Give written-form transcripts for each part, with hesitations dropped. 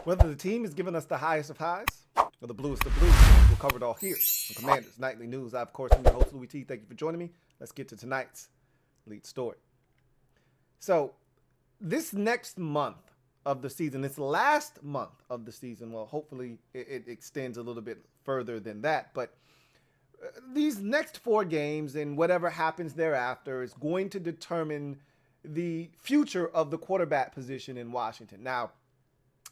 Whether the team is giving us the highest of highs or the bluest of blues, we'll cover it all here on Commanders Nightly News. I, of course, am your host, Louie T. Thank you for joining me. Let's get to tonight's lead story. So, this next month of the season, this last month of the season, well, hopefully it extends a little bit further than that, but these next 4 games and whatever happens thereafter is going to determine the future of the quarterback position in Washington. Now,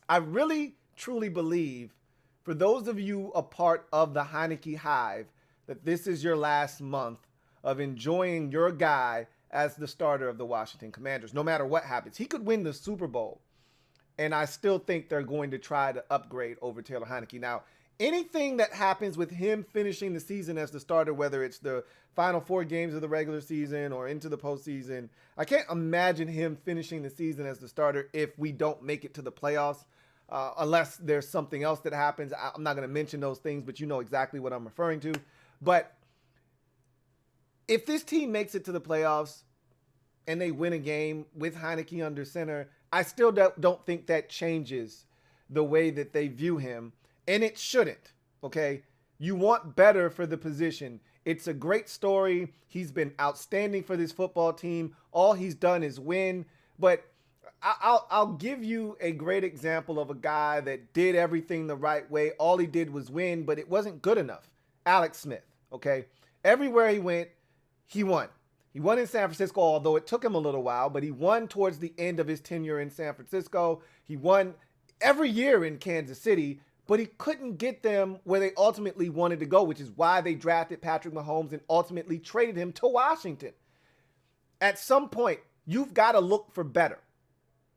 I really, truly believe, for those of you a part of the Heineke Hive, that this is your last month of enjoying your guy as the starter of the Washington Commanders, no matter what happens. He could win the Super Bowl, and I still think they're going to try to upgrade over Taylor Heineke. Now, anything that happens with him finishing the season as the starter, whether it's the final 4 games of the regular season or into the postseason, I can't imagine him finishing the season as the starter if we don't make it to the playoffs. Unless there's something else that happens. I'm not going to mention those things, but you know exactly what I'm referring to. But if this team makes it to the playoffs and they win a game with Heineke under center, I still don't think that changes the way that they view him. And it shouldn't, okay? You want better for the position. It's a great story. He's been outstanding for this football team. All he's done is win. But I'll give you a great example of a guy that did everything the right way. All he did was win, but it wasn't good enough. Alex Smith, okay? Everywhere he went, he won. He won in San Francisco, although it took him a little while, but he won towards the end of his tenure in San Francisco. He won every year in Kansas City, but he couldn't get them where they ultimately wanted to go, which is why they drafted Patrick Mahomes and ultimately traded him to Washington. At some point, you've got to look for better.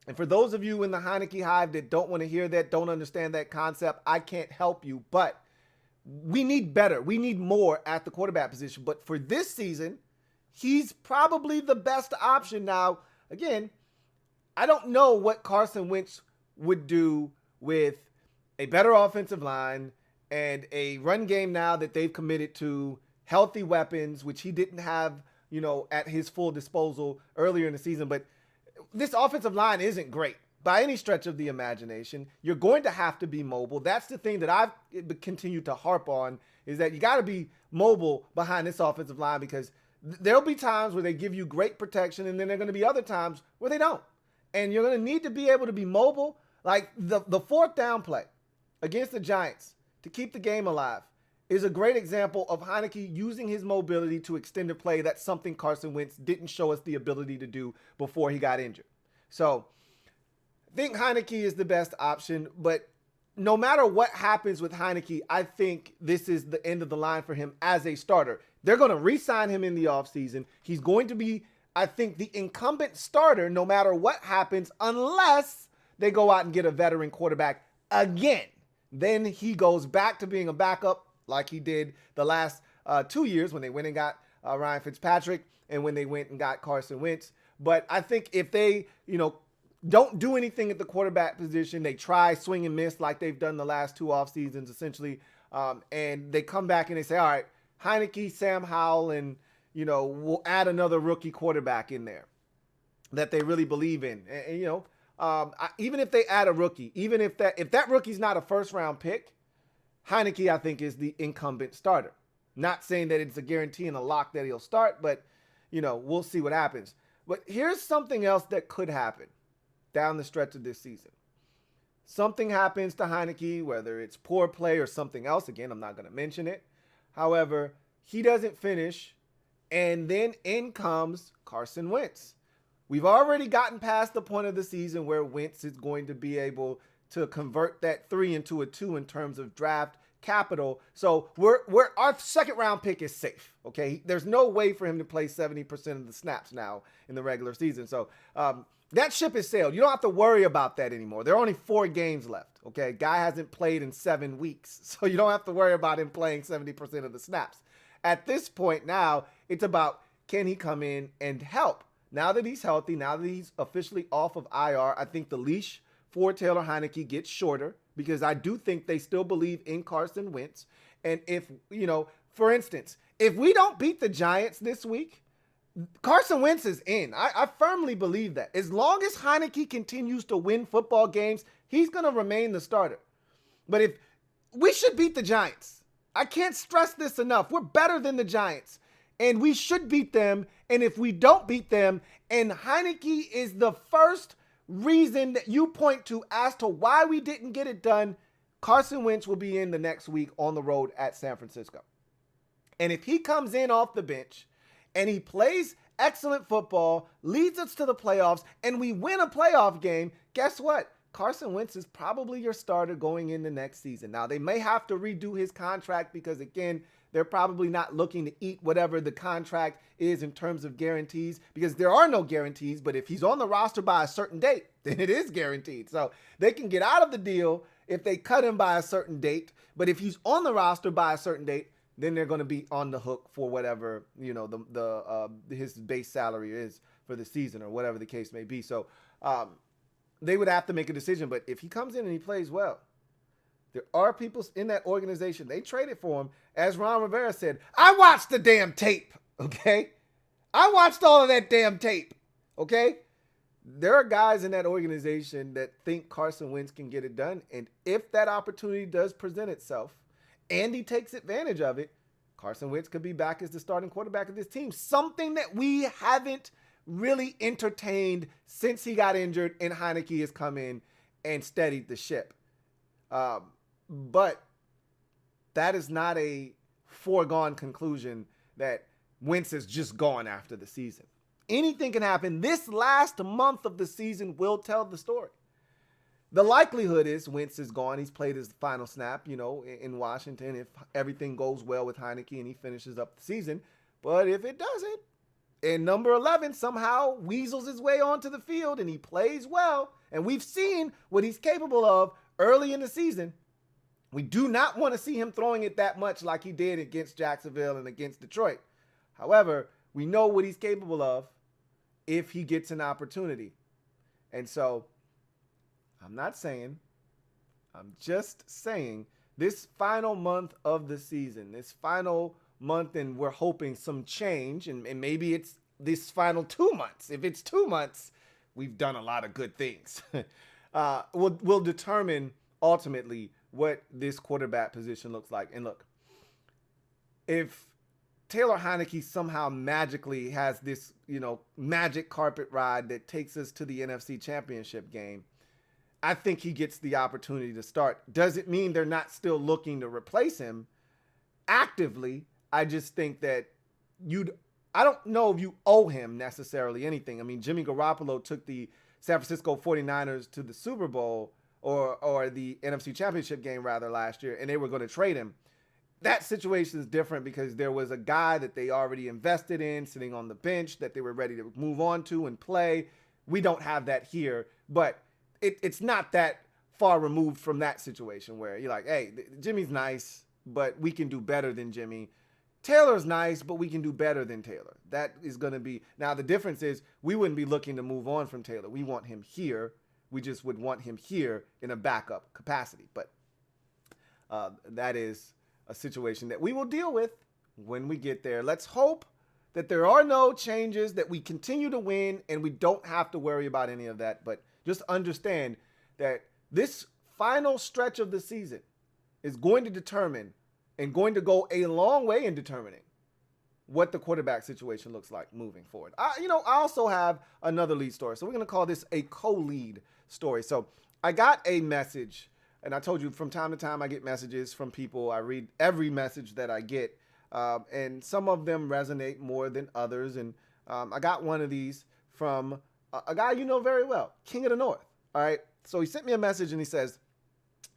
And for those of you in the Heineke Hive that don't want to hear that, don't understand that concept, I can't help you. But we need better. We need more at the quarterback position. But for this season, he's probably the best option. Now, again, I don't know what Carson Wentz would do with a better offensive line and a run game now that they've committed to, healthy weapons, which he didn't have, at his full disposal earlier in the season. But this offensive line isn't great by any stretch of the imagination. You're going to have to be mobile. That's the thing that I've continued to harp on, is that you got to be mobile behind this offensive line, because there'll be times where they give you great protection, and then there are going to be other times where they don't. And you're going to need to be able to be mobile. Like the 4th down play against the Giants to keep the game alive is a great example of Heineke using his mobility to extend a play. That's something Carson Wentz didn't show us the ability to do before he got injured. So I think Heineke is the best option, but no matter what happens with Heineke, I think this is the end of the line for him as a starter. They're going to re-sign him in the offseason. He's going to be, I think, the incumbent starter no matter what happens, unless they go out and get a veteran quarterback again. Then he goes back to being a backup, like he did the last 2 years when they went and got Ryan Fitzpatrick and when they went and got Carson Wentz. But I think if they, don't do anything at the quarterback position, they try swing and miss like they've done the last 2 off seasons essentially, and they come back and they say, all right, Heineke, Sam Howell, and, we'll add another rookie quarterback in there that they really believe in. And even if they add a rookie, even if that rookie's not a first-round pick, Heineke, I think, is the incumbent starter. Not saying that it's a guarantee and a lock that he'll start, but, we'll see what happens. But here's something else that could happen down the stretch of this season. Something happens to Heineke, whether it's poor play or something else. Again, I'm not going to mention it. However, he doesn't finish, and then in comes Carson Wentz. We've already gotten past the point of the season where Wentz is going to be able to convert that 3 into a 2 in terms of draft capital. So our 2nd round pick is safe. Okay. There's no way for him to play 70% of the snaps now in the regular season. So that ship has sailed. You don't have to worry about that anymore. There are only 4 games left. Okay. Guy hasn't played in 7 weeks. So you don't have to worry about him playing 70% of the snaps. At this point now, it's about, can he come in and help? Now that he's healthy, now that he's officially off of IR, I think the leash for Taylor Heineke gets shorter, because I do think they still believe in Carson Wentz. And if, for instance, if we don't beat the Giants this week, Carson Wentz is in. I firmly believe that. As long as Heineke continues to win football games, he's going to remain the starter. But if we should beat the Giants, I can't stress this enough. We're better than the Giants, and we should beat them. And if we don't beat them, and Heineke is the first reason that you point to as to why we didn't get it done, Carson Wentz will be in the next week on the road at San Francisco. And if he comes in off the bench and he plays excellent football, leads us to the playoffs, and we win a playoff game, guess what? Carson Wentz is probably your starter going in the next season. Now, they may have to redo his contract because, again, they're probably not looking to eat whatever the contract is in terms of guarantees, because there are no guarantees. But if he's on the roster by a certain date, then it is guaranteed. So they can get out of the deal if they cut him by a certain date. But if he's on the roster by a certain date, then they're going to be on the hook for whatever, his base salary is for the season or whatever the case may be. So they would have to make a decision. But if he comes in and he plays well, there are people in that organization. They traded for him. As Ron Rivera said, I watched the damn tape, okay? I watched all of that damn tape, okay? There are guys in that organization that think Carson Wentz can get it done. And if that opportunity does present itself and he takes advantage of it, Carson Wentz could be back as the starting quarterback of this team. Something that we haven't really entertained since he got injured and Heineke has come in and steadied the ship. But that is not a foregone conclusion that Wentz is just gone after the season. Anything can happen. This last month of the season will tell the story. The likelihood is Wentz is gone. He's played his final snap, in Washington if everything goes well with Heineke and he finishes up the season. But if it doesn't, and number 11 somehow weasels his way onto the field and he plays well, and we've seen what he's capable of early in the season, we do not want to see him throwing it that much like he did against Jacksonville and against Detroit. However, we know what he's capable of if he gets an opportunity. And so I'm just saying this final month of the season, this final month, and we're hoping some change, and maybe it's this final 2 months. If it's 2 months, we've done a lot of good things. Will determine ultimately what this quarterback position looks like. And look, if Taylor Heineke somehow magically has this, magic carpet ride that takes us to the NFC Championship game, I think he gets the opportunity to start. Does it mean they're not still looking to replace him actively? I just think that I don't know if you owe him necessarily anything. I mean, Jimmy Garoppolo took the San Francisco 49ers to the Super Bowl or the NFC Championship game rather last year, and they were going to trade him. That situation is different because there was a guy that they already invested in sitting on the bench that they were ready to move on to and play. We don't have that here, but it's not that far removed from that situation where you're like, hey, Jimmy's nice, but we can do better than Jimmy. Taylor's nice, but we can do better than Taylor. That is going to be. Now, the difference is we wouldn't be looking to move on from Taylor. We want him here. We just would want him here in a backup capacity. But that is a situation that we will deal with when we get there. Let's hope that there are no changes, that we continue to win, and we don't have to worry about any of that. But just understand that this final stretch of the season is going to determine and going to go a long way in determining what the quarterback situation looks like moving forward. I also have another lead story. So we're going to call this a co-lead story. So I got a message, and I told you from time to time I get messages from people. I read every message that I get, and some of them resonate more than others. And I got one of these from a guy you know very well, King of the North. All right. So he sent me a message and he says,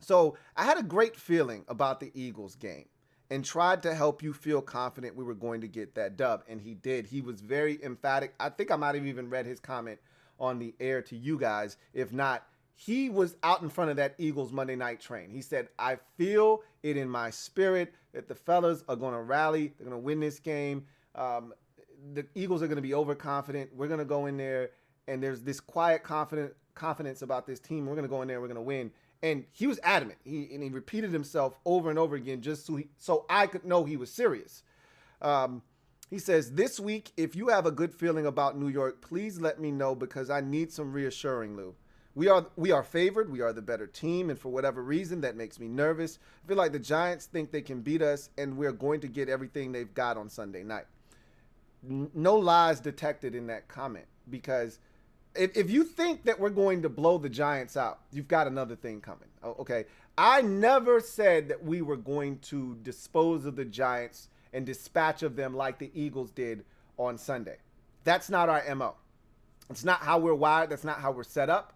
so I had a great feeling about the Eagles game and tried to help you feel confident we were going to get that dub. And he did. He was very emphatic. I think I might have even read his comment on the air to you guys. If not, he was out in front of that Eagles Monday night train. He said, I feel it in my spirit that the fellas are going to rally. They're going to win this game. The Eagles are going to be overconfident. We're going to go in there, and there's this quiet confidence about this team. We're going to go in there. We're going to win. And he was adamant. He repeated himself over and over again just so I could know he was serious. He says, this week, if you have a good feeling about New York, please let me know because I need some reassuring, Lou. We are favored. We are the better team. And for whatever reason, that makes me nervous. I feel like the Giants think they can beat us and we're going to get everything they've got on Sunday night. No lies detected in that comment because if you think that we're going to blow the Giants out, you've got another thing coming. Okay. I never said that we were going to dispose of the Giants and dispatch of them like the Eagles did on Sunday. That's not our MO. It's not how we're wired. That's not how we're set up.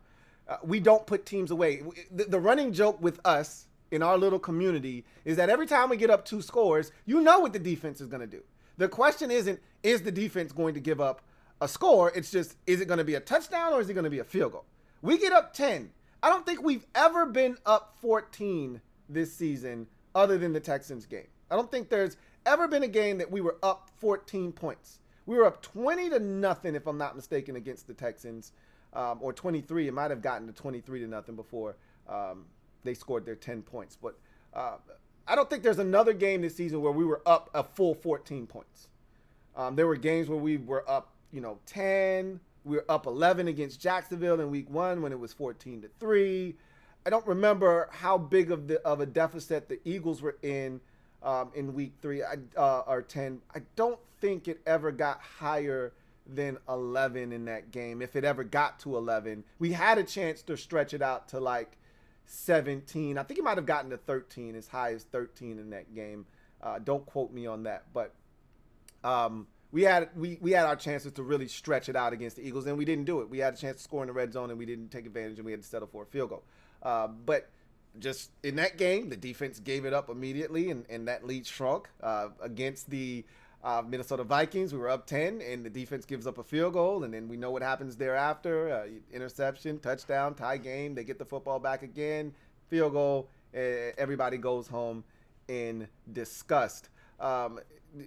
We don't put teams away. The running joke with us in our little community is that every time we get up 2 scores, you know what the defense is going to do. The question isn't, is the defense going to give up a score? It's just, is it going to be a touchdown or is it going to be a field goal? We get up 10. I don't think we've ever been up 14 this season other than the Texans game. I don't think there's ever been a game that we were up 14 points. We were up 20-0, if I'm not mistaken, against the Texans, or 23. It might have gotten to 23-0 before they scored their 10 points. But I don't think there's another game this season where we were up a full 14 points. There were games where we were up, 10. We were up 11 against Jacksonville in week 1 when it was 14-3. I don't remember how big of a deficit the Eagles were in week 3 or 10. I don't think it ever got higher than 11 in that game. If it ever got to 11, we had a chance to stretch it out to like 17. I think it might have gotten to 13, as high as 13 in that game. Don't quote me on that, but we had our chances to really stretch it out against the Eagles, and we didn't do it. We had a chance to score in the red zone, and we didn't take advantage, and we had to settle for a field goal. But just in that game, the defense gave it up immediately, and that lead shrunk. Against the Minnesota Vikings, we were up 10, and the defense gives up a field goal, and then we know what happens thereafter. Interception, touchdown, tie game. They get the football back again, field goal. Everybody goes home in disgust.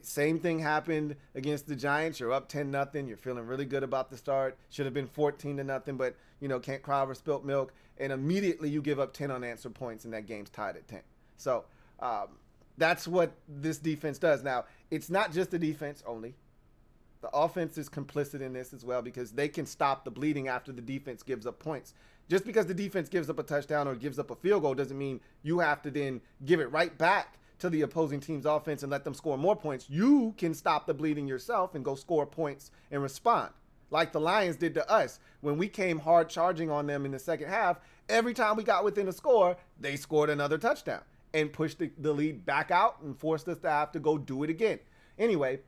Same thing happened against the Giants. You're up 10-0. You're feeling really good about the start. Should have been 14-0, but can't cry over spilt milk. And immediately you give up 10 unanswered points, and that game's tied at 10. So that's what this defense does. Now, it's not just the defense only. The offense is complicit in this as well because they can stop the bleeding after the defense gives up points. Just because the defense gives up a touchdown or gives up a field goal doesn't mean you have to then give it right back to the opposing team's offense and let them score more points. You can stop the bleeding yourself and go score points and respond. Like the Lions did to us when we came hard charging on them in the second half. Every time we got within a score, they scored another touchdown and pushed the lead back out and forced us to have to go do it again. Anyway,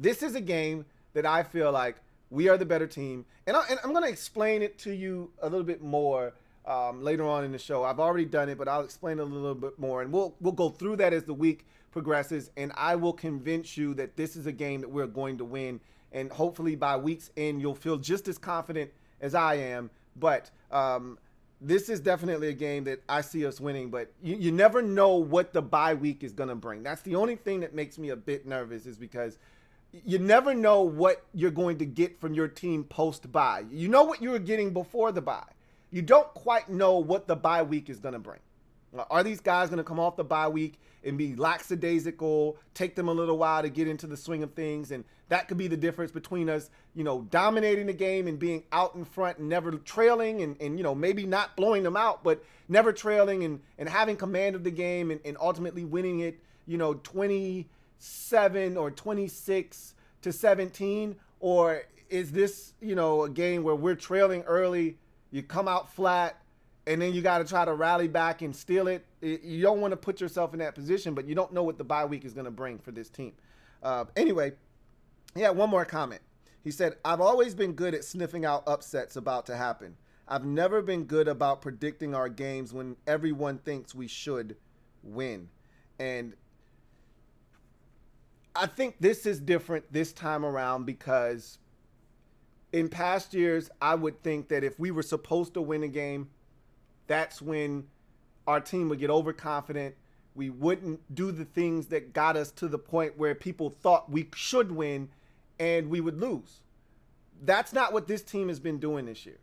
this is a game that I feel like we are the better team. And I'm going to explain it to you a little bit more later on in the show. I've already done it, but I'll explain it a little bit more. And we'll go through that as the week progresses. And I will convince you that this is a game that we're going to win. And hopefully by week's end, you'll feel just as confident as I am. But this is definitely a game that I see us winning. But you never know what the bye week is going to bring. That's the only thing that makes me a bit nervous, is because you never know what you're going to get from your team post-bye. You know what you were getting before the bye. You don't quite know what the bye week is going to bring. Are these guys going to come off the bye week and be lackadaisical, take them a little while to get into the swing of things? And that could be the difference between us, dominating the game and being out in front and never trailing and maybe not blowing them out, but never trailing and having command of the game and ultimately winning it, 27 or 26-17. Or is this, a game where we're trailing early, you come out flat, and then you got to try to rally back and steal it? You don't want to put yourself in that position, but you don't know what the bye week is going to bring for this team. Anyway, one more comment. He said, I've always been good at sniffing out upsets about to happen. I've never been good about predicting our games when everyone thinks we should win. And I think this is different this time around because in past years, I would think that if we were supposed to win a game, that's when our team would get overconfident. We wouldn't do the things that got us to the point where people thought we should win, and we would lose. That's not what this team has been doing this year.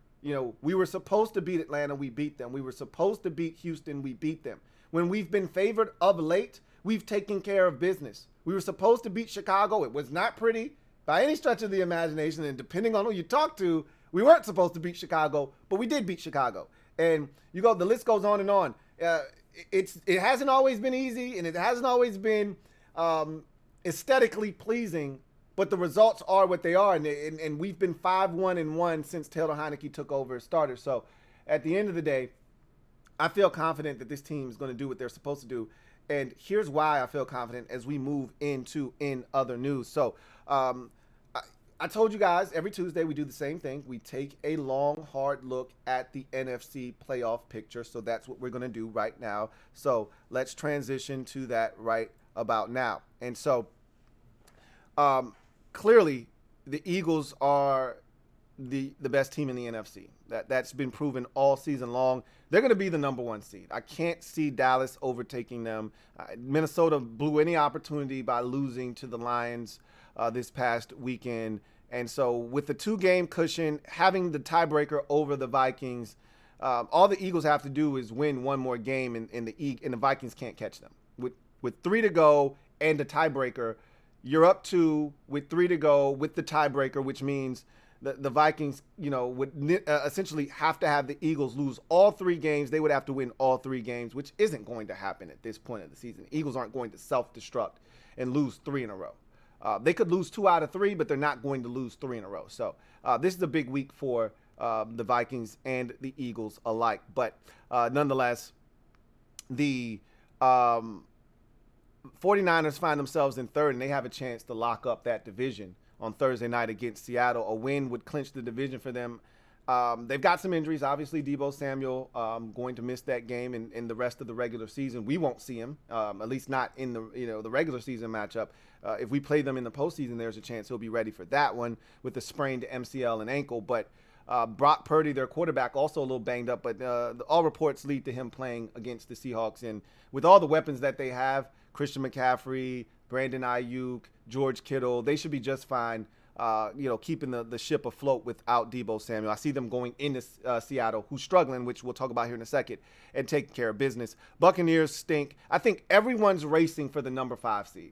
We were supposed to beat Atlanta, we beat them. We were supposed to beat Houston, we beat them. When we've been favored of late, we've taken care of business. We were supposed to beat Chicago. It was not pretty by any stretch of the imagination. And depending on who you talk to, we weren't supposed to beat Chicago, but we did beat Chicago. And the list goes on and on. It hasn't always been easy, and it hasn't always been aesthetically pleasing, but the results are what they are. And we've been 5-1-1 since Taylor Heineke took over as starter. So at the end of the day, I feel confident that this team is going to do what they're supposed to do. And here's why I feel confident as we move into in other news. So I told you guys every Tuesday we do the same thing. We take a long, hard look at the NFC playoff picture. So that's what we're going to do right now. So let's transition to that right about now. And so clearly the Eagles are the best team in the NFC. That's been proven all season long. They're going to be the number one seed. I can't see Dallas overtaking them. Minnesota blew any opportunity by losing to the Lions this past weekend. And so with the 2-game cushion, having the tiebreaker over the Vikings, all the Eagles have to do is win one more game, and the Vikings can't catch them. With 3 to go and the tiebreaker, you're up 2 with 3 to go with the tiebreaker, which means the Vikings, would essentially have to have the Eagles lose all 3 games. They would have to win all 3 games, which isn't going to happen at this point of the season. The Eagles aren't going to self-destruct and lose 3 in a row. They could lose 2 out of 3, but they're not going to lose 3 in a row. So this is a big week for the Vikings and the Eagles alike. But nonetheless, the 49ers find themselves in 3rd, and they have a chance to lock up that division on Thursday night against Seattle. A win would clinch the division for them. They've got some injuries. Obviously, Deebo Samuel going to miss that game in the rest of the regular season. We won't see him, at least not in the regular season matchup. If we play them in the postseason, there's a chance he'll be ready for that one with the sprained MCL and ankle. But Brock Purdy, their quarterback, also a little banged up. But all reports lead to him playing against the Seahawks. And with all the weapons that they have, Christian McCaffrey, Brandon Ayuk, George Kittle, they should be just fine, keeping the ship afloat without Deebo Samuel. I see them going into Seattle, who's struggling, which we'll talk about here in a second, and taking care of business. Buccaneers stink. I think everyone's racing for the number 5 seed.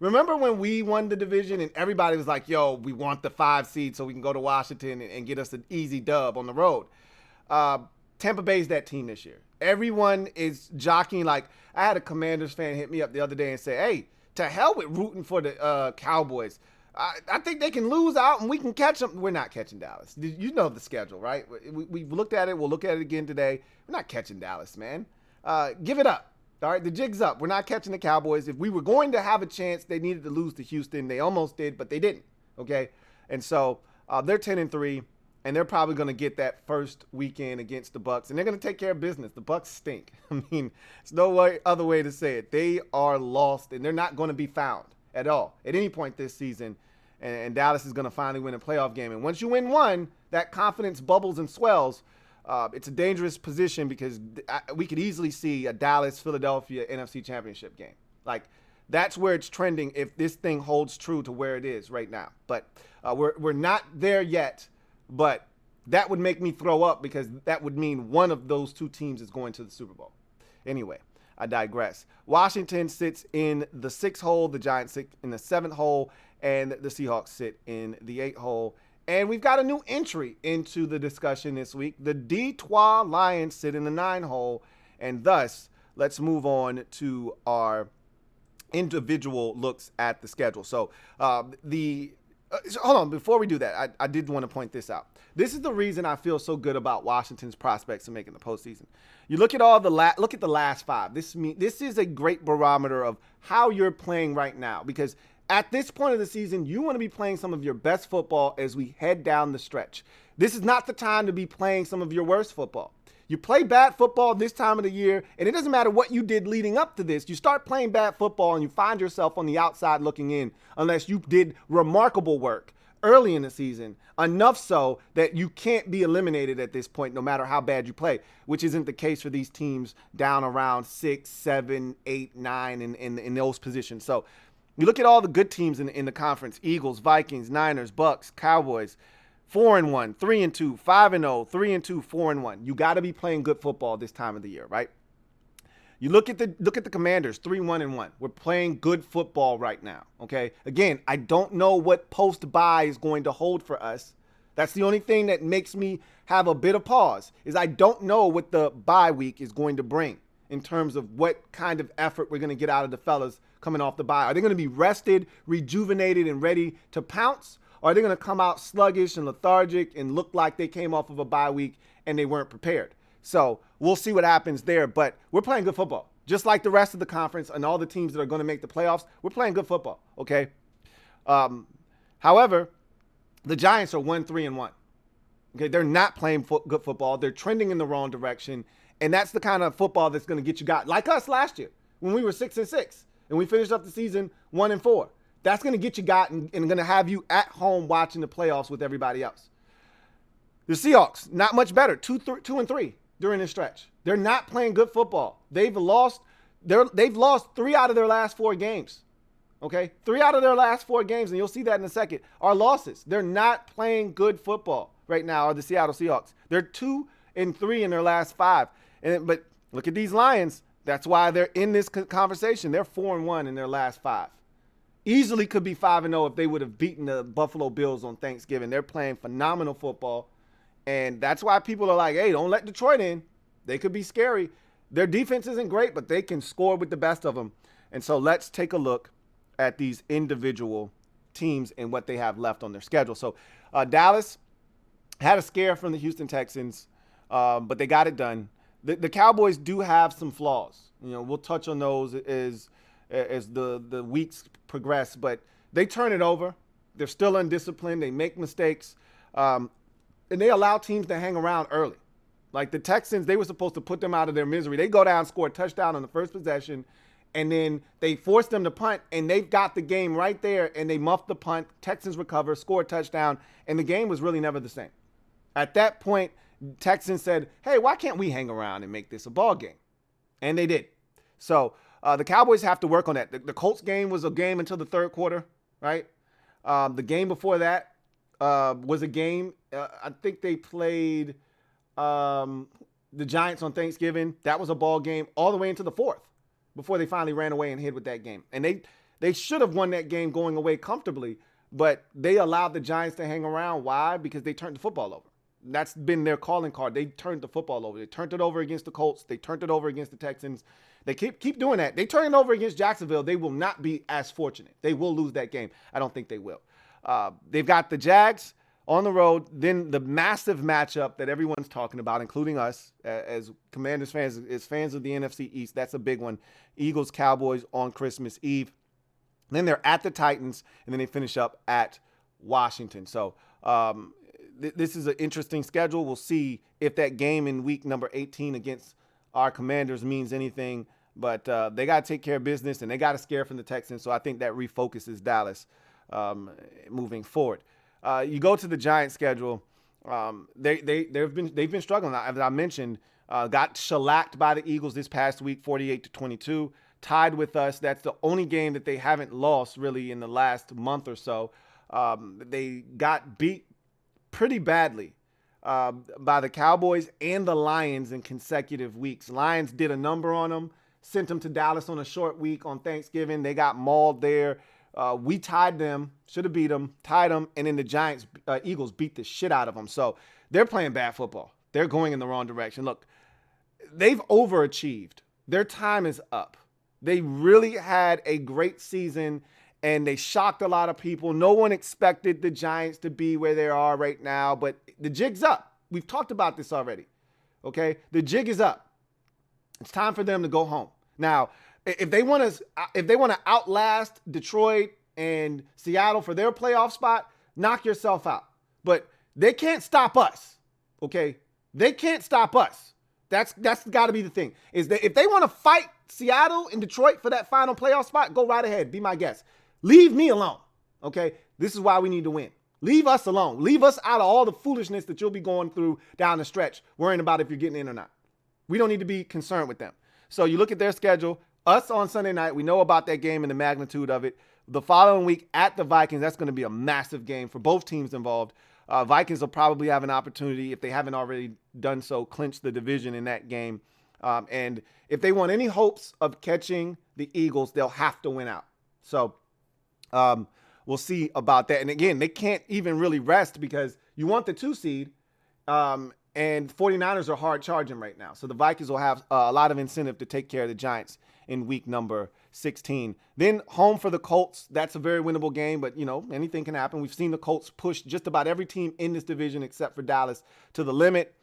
Remember when we won the division and everybody was like, yo, we want the 5 seed so we can go to Washington and get us an easy dub on the road. Tampa Bay's that team this year. Everyone is jockeying. Like, I had a Commanders fan hit me up the other day and say, hey, to hell with rooting for the Cowboys. I think they can lose out and we can catch them. We're not catching Dallas. You know the schedule, right? We've looked at it. We'll look at it again today. We're not catching Dallas, man. Give it up. All right, the jig's up. We're not catching the Cowboys. If we were going to have a chance, they needed to lose to Houston. They almost did, but they didn't, okay? And so they're 10-3, and they're probably going to get that first weekend against the Bucs, and they're going to take care of business. The Bucs stink. I mean, there's no other way to say it. They are lost, and they're not going to be found at all at any point this season, and Dallas is going to finally win a playoff game. And once you win one, that confidence bubbles and swells. It's a dangerous position because we could easily see a Dallas-Philadelphia NFC Championship game. Like, that's where it's trending if this thing holds true to where it is right now. But we're not there yet, but that would make me throw up because that would mean one of those 2 teams is going to the Super Bowl. Anyway, I digress. Washington sits in the 6th hole, the Giants sit in the 7th hole, and the Seahawks sit in the 8th hole. And we've got a new entry into the discussion this week. The Detroit Lions sit in the 9 hole. And thus, let's move on to our individual looks at the schedule. So hold on, before we do that, I did want to point this out. This is the reason I feel so good about Washington's prospects in making the postseason. You look at look at the last 5. This is a great barometer of how you're playing right now, because at this point of the season, you want to be playing some of your best football as we head down the stretch. This is not the time to be playing some of your worst football. You play bad football this time of the year, and it doesn't matter what you did leading up to this. You start playing bad football, and you find yourself on the outside looking in unless you did remarkable work early in the season, enough so that you can't be eliminated at this point no matter how bad you play, which isn't the case for these teams down around 6, 7, 8, 9 in those positions. So you look at all the good teams in the conference: Eagles, Vikings, Niners, Bucks, Cowboys, 4-1, 3-2, 5-0, 3-2, 4-1. You got to be playing good football this time of the year, right? You look at the Commanders, 3-1-1. We're playing good football right now. Okay. Again, I don't know what post-bye is going to hold for us. That's the only thing that makes me have a bit of pause, is I don't know what the bye week is going to bring in terms of what kind of effort we're going to get out of the fellas coming off the bye. Are they going to be rested, rejuvenated, and ready to pounce? Or are they going to come out sluggish and lethargic and look like they came off of a bye week and they weren't prepared? So we'll see what happens there. But we're playing good football. Just like the rest of the conference and all the teams that are going to make the playoffs, we're playing good football, okay? However, the Giants are 1-3-1. Okay, they're not playing good football. They're trending in the wrong direction. And that's the kind of football that's going to get you got, like us last year when we were 6-6 and we finished up the season 1-4. That's going to get you got and going to have you at home watching the playoffs with everybody else. The Seahawks, not much better, 2-3 during this stretch. They're not playing good football. They've lost 3 out of their last 4 games. Okay, 3 out of their last 4 games, and you'll see that in a second, are losses. They're not playing good football right now, are the Seattle Seahawks. They're 2-3 in their last 5. But look at these Lions. That's why they're in this conversation. They're 4-1 in their last 5. Easily could be 5-0 if they would have beaten the Buffalo Bills on Thanksgiving. They're playing phenomenal football. And that's why people are like, hey, don't let Detroit in. They could be scary. Their defense isn't great, but they can score with the best of them. And so let's take a look at these individual teams and what they have left on their schedule. So Dallas had a scare from the Houston Texans, but they got it done. The Cowboys do have some flaws. You know, we'll touch on those as the weeks progress, but they turn it over. They're still undisciplined. They make mistakes. And they allow teams to hang around early. Like the Texans, they were supposed to put them out of their misery. They go down, score a touchdown on the first possession, and then they force them to punt, and they've got the game right there, and they muff the punt. Texans recover, score a touchdown, and the game was really never the same. At that point, Texans said, hey, why can't we hang around and make this a ball game? And they did. So the Cowboys have to work on that. The Colts game was a game until the third quarter, right? The game before that was a game. I think they played the Giants on Thanksgiving. That was a ball game all the way into the fourth before they finally ran away and hid with that game. And they should have won that game going away comfortably, but they allowed the Giants to hang around. Why? Because they turned the football over. That's been their calling card. They turned the football over. They turned it over against the Colts. They turned it over against the Texans. They keep doing that. They turn it over against Jacksonville. They will not be as fortunate. They will lose that game. I don't think they will. They've got the Jags on the road, then the massive matchup that everyone's talking about, including us as Commanders fans, as fans of the NFC East. That's a big one. Eagles, Cowboys on Christmas Eve. Then they're at the Titans, and then they finish up at Washington. So this is an interesting schedule. We'll see if that game in week number 18 against our Commanders means anything. But they got to take care of business, and they got a scare from the Texans. So I think that refocuses Dallas moving forward. You go to the Giants schedule. They've been struggling. As I mentioned, got shellacked by the Eagles this past week, 48-22. Tied with us. That's the only game that they haven't lost really in the last month or so. They got beat pretty badly by the Cowboys and the Lions in consecutive weeks. Lions did a number on them, sent them to Dallas on a short week on Thanksgiving. They got mauled there. We tied them, should have beat them, tied them, and then the Eagles beat the shit out of them. So they're playing bad football. They're going in the wrong direction. Look, they've overachieved. Their time is up. They really had a great season, and they shocked a lot of people. No one expected the Giants to be where they are right now, but the jig's up. We've talked about this already, okay? The jig is up. It's time for them to go home. Now, if they want to outlast Detroit and Seattle for their playoff spot, knock yourself out. But they can't stop us, okay? They can't stop us. That's got to be the thing. Is that if they want to fight Seattle and Detroit for that final playoff spot, go right ahead. Be my guest. Leave me alone, okay? This is why we need to win. Leave us alone. Leave us out of all the foolishness that you'll be going through down the stretch, worrying about if you're getting in or not. We don't need to be concerned with them. So you look at their schedule. Us on Sunday night, we know about that game and the magnitude of it. The following week at the Vikings, that's going to be a massive game for both teams involved. Vikings will probably have an opportunity, if they haven't already done so, clinch the division in that game. And if they want any hopes of catching the Eagles, they'll have to win out. So we'll see about that. And again, they can't even really rest because you want the 2 seed. And 49ers are hard charging right now. So the Vikings will have a lot of incentive to take care of the Giants in week number 16. Then home for the Colts. That's a very winnable game, but, anything can happen. We've seen the Colts push just about every team in this division except for Dallas to the limit.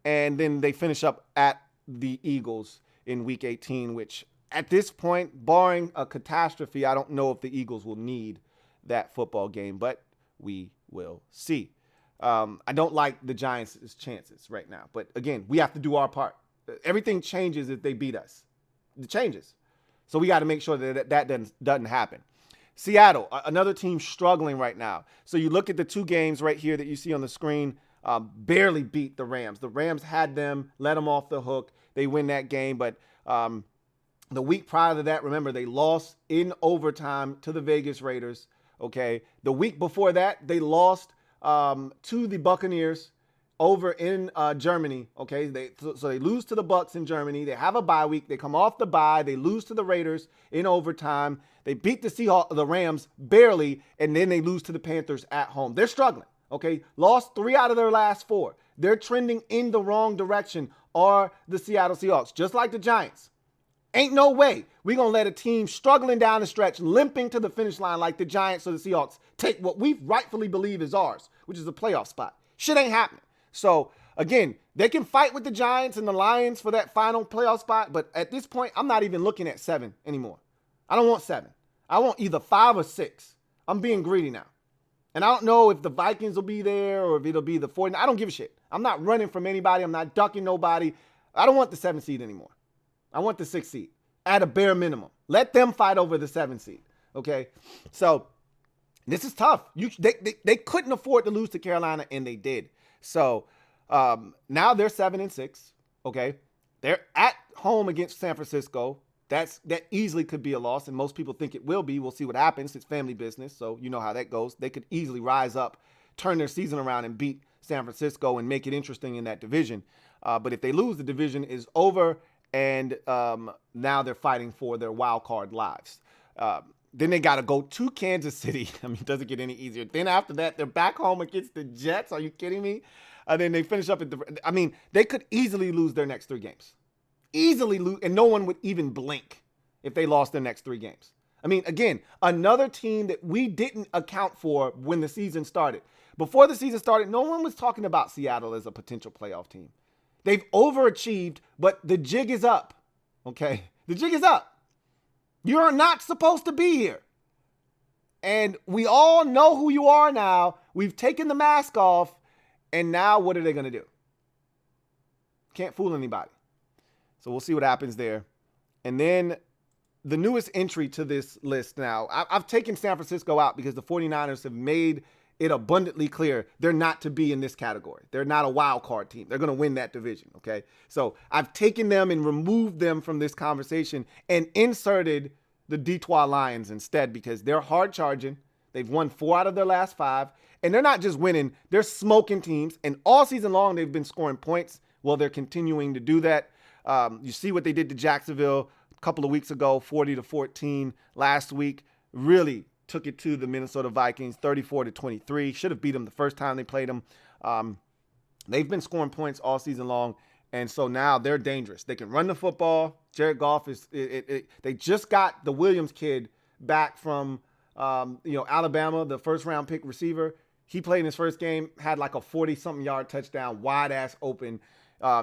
And then they finish up at the Eagles in week 18, which at this point, barring a catastrophe, I don't know if the Eagles will need that football game, but we will see. I don't like the Giants' chances right now. But again, we have to do our part. Everything changes if they beat us. It changes. So we got to make sure that doesn't happen. Seattle, another team struggling right now. So you look at the 2 games right here that you see on the screen, barely beat the Rams. The Rams had them, let them off the hook. They win that game. But the week prior to that, remember, they lost in overtime to the Vegas Raiders. Okay. The week before that, they lost to the Buccaneers over in Germany. Okay, so they lose to the Bucs in Germany. They have a bye week. They come off the bye. They lose to the Raiders in overtime. They beat the Rams barely, and then they lose to the Panthers at home. They're struggling. Okay, lost 3 out of their last 4. They're trending in the wrong direction. Are the Seattle Seahawks, just like the Giants? Ain't no way we're going to let a team struggling down the stretch, limping to the finish line like the Giants or the Seahawks, take what we rightfully believe is ours, which is a playoff spot. Shit ain't happening. So, again, they can fight with the Giants and the Lions for that final playoff spot, but at this point, I'm not even looking at 7 anymore. I don't want 7. I want either 5 or 6. I'm being greedy now. And I don't know if the Vikings will be there or if it'll be the 49ers. I don't give a shit. I'm not running from anybody. I'm not ducking nobody. I don't want the 7 seed anymore. I want the 6 seed at a bare minimum. Let them fight over the 7 seed. Okay. So this is tough. They couldn't afford to lose to Carolina, and they did. So now they're 7-6. Okay. They're at home against San Francisco. That easily could be a loss, and most people think it will be. We'll see what happens. It's family business, so you know how that goes. They could easily rise up, turn their season around, and beat San Francisco and make it interesting in that division. But if they lose, the division is over. And now they're fighting for their wild card lives. Then they got to go to Kansas City. I mean, it doesn't get any easier. Then after that, they're back home against the Jets. Are you kidding me? And then they finish up they could easily lose their next 3 games. Easily lose, and no one would even blink if they lost their next 3 games. I mean, again, another team that we didn't account for when the season started. Before the season started, no one was talking about Seattle as a potential playoff team. They've overachieved, but the jig is up, okay? The jig is up. You are not supposed to be here. And we all know who you are now. We've taken the mask off, and now what are they going to do? Can't fool anybody. So we'll see what happens there. And then the newest entry to this list now, I've taken San Francisco out because the 49ers have made it abundantly clear they're not to be in this category. They're not a wild card team. They're going to win that division, okay? So I've taken them and removed them from this conversation and inserted the Detroit Lions instead because they're hard charging. They've won 4 out of their last 5, and they're not just winning, they're smoking teams, and all season long they've been scoring points. Well, they're continuing to do that. You see what they did to Jacksonville a couple of weeks ago, 40-14 last week. Really took it to the Minnesota Vikings, 34-23. Should have beat them the first time they played them. They've been scoring points all season long, and so now they're dangerous. They can run the football. Jared Goff is. They just got the Williams kid back from Alabama, the first-round pick receiver. He played in his first game, had like a 40-something yard touchdown, wide ass open.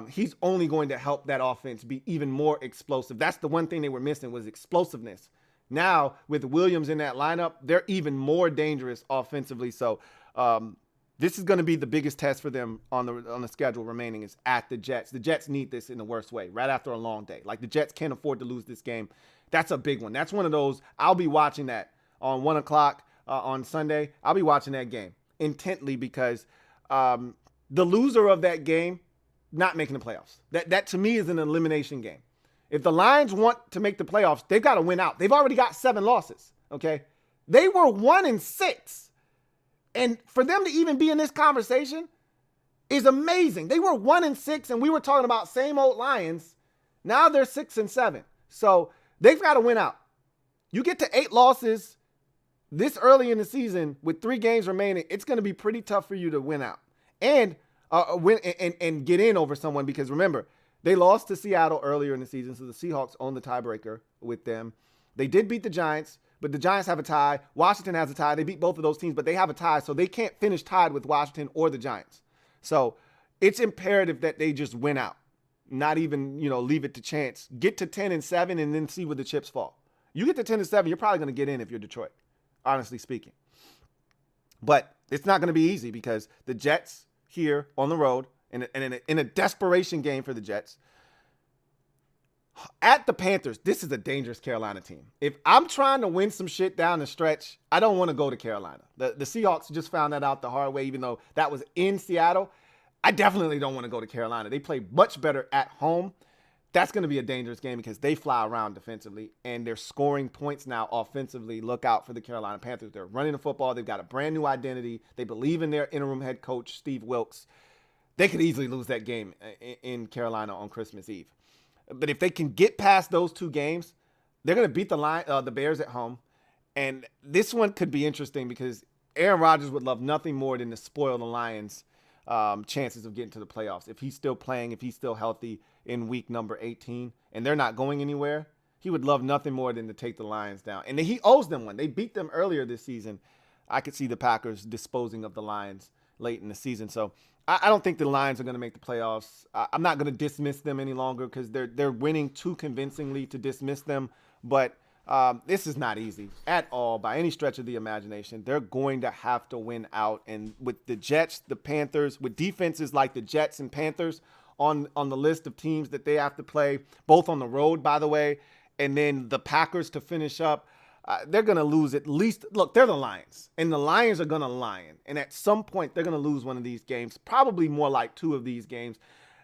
He's only going to help that offense be even more explosive. That's the one thing they were missing was explosiveness. Now, with Williams in that lineup, they're even more dangerous offensively. So this is going to be the biggest test for them on the schedule remaining is at the Jets. The Jets need this in the worst way, right after a long day. Like the Jets can't afford to lose this game. That's a big one. That's one of those. I'll be watching that on 1 o'clock on Sunday. I'll be watching that game intently because the loser of that game not making the playoffs. That to me is an elimination game. If the Lions want to make the playoffs, they've got to win out. They've already got 7 losses, okay? They were 1-6. And for them to even be in this conversation is amazing. They were 1-6, and we were talking about same old Lions. Now they're 6-7. So they've got to win out. You get to 8 losses this early in the season with 3 games remaining, it's going to be pretty tough for you to win out and win and get in over someone, because remember, they lost to Seattle earlier in the season, so the Seahawks own the tiebreaker with them. They did beat the Giants, but the Giants have a tie. Washington has a tie. They beat both of those teams, but they have a tie, so they can't finish tied with Washington or the Giants. So it's imperative that they just win out, not even, leave it to chance. Get to 10-7 and then see where the chips fall. You get to 10-7, you're probably going to get in if you're Detroit, honestly speaking. But it's not going to be easy, because the Jets here on the road, in a desperation game for the Jets, at the Panthers, this is a dangerous Carolina team. If I'm trying to win some shit down the stretch, I don't want to go to Carolina. The Seahawks just found that out the hard way, even though that was in Seattle. I definitely don't want to go to Carolina. They play much better at home. That's going to be a dangerous game because they fly around defensively and they're scoring points now offensively. Look out for the Carolina Panthers. They're running the football. They've got a brand new identity. They believe in their interim head coach, Steve Wilkes. They could easily lose that game in Carolina on Christmas Eve. But if they can get past those 2 games, they're going to beat the Bears at home. And this one could be interesting because Aaron Rodgers would love nothing more than to spoil the Lions' chances of getting to the playoffs. If he's still playing, if he's still healthy in week number 18, and they're not going anywhere, he would love nothing more than to take the Lions down. And he owes them one. They beat them earlier this season. I could see the Packers disposing of the Lions late in the season. So I don't think the Lions are going to make the playoffs. I'm not going to dismiss them any longer because they're winning too convincingly to dismiss them. But this is not easy at all by any stretch of the imagination. They're going to have to win out. And with the Jets, the Panthers, with defenses like the Jets and Panthers on the list of teams that they have to play, both on the road, by the way, and then the Packers to finish up, they're going to lose at least. Look, they're the Lions, and the Lions are going to lion. And at some point, they're going to lose one of these games, probably more like 2 of these games.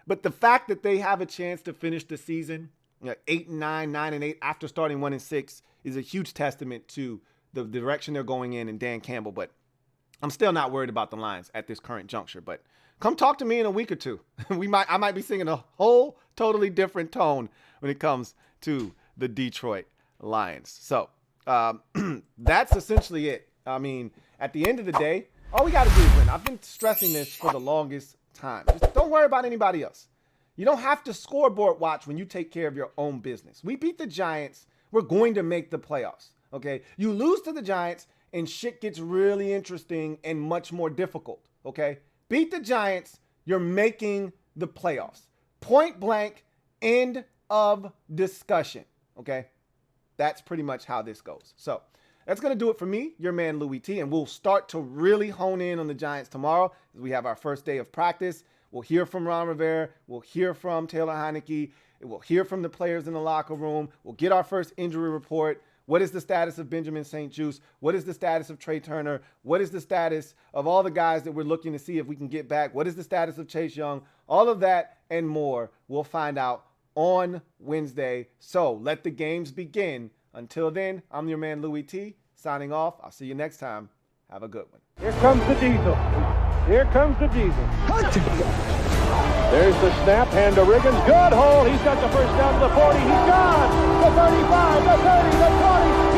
But the fact that they have a chance to finish the season 8-9, 9-8 after starting 1-6 is a huge testament to the direction they're going in and Dan Campbell. But I'm still not worried about the Lions at this current juncture. But come talk to me in a week or 2. I might be singing a whole totally different tone when it comes to the Detroit Lions. So that's essentially it. I mean, at the end of the day, all we got to do is win. I've been stressing this for the longest time. Just don't worry about anybody else. You don't have to scoreboard watch when you take care of your own business. We beat the Giants. We're going to make the playoffs. Okay. You lose to the Giants and shit gets really interesting and much more difficult. Okay. Beat the Giants. You're making the playoffs. Point blank. End of discussion. Okay. That's pretty much how this goes. So that's going to do it for me, your man Louie T. And we'll start to really hone in on the Giants tomorrow as we have our first day of practice. We'll hear from Ron Rivera. We'll hear from Taylor Heineke. We'll hear from the players in the locker room. We'll get our first injury report. What is the status of Benjamin St. Juste? What is the status of Trey Turner? What is the status of all the guys that we're looking to see if we can get back? What is the status of Chase Young? All of that and more we'll find out on Wednesday. So let the games begin. Until then, I'm your man Louie T. Signing off. I'll see you next time. Have a good one. Here comes the Diesel. Here comes the Diesel. There's the snap. Hand to Riggins. Good hole. He's got the first down to the 40. He's gone. The 35, the 30, the 20.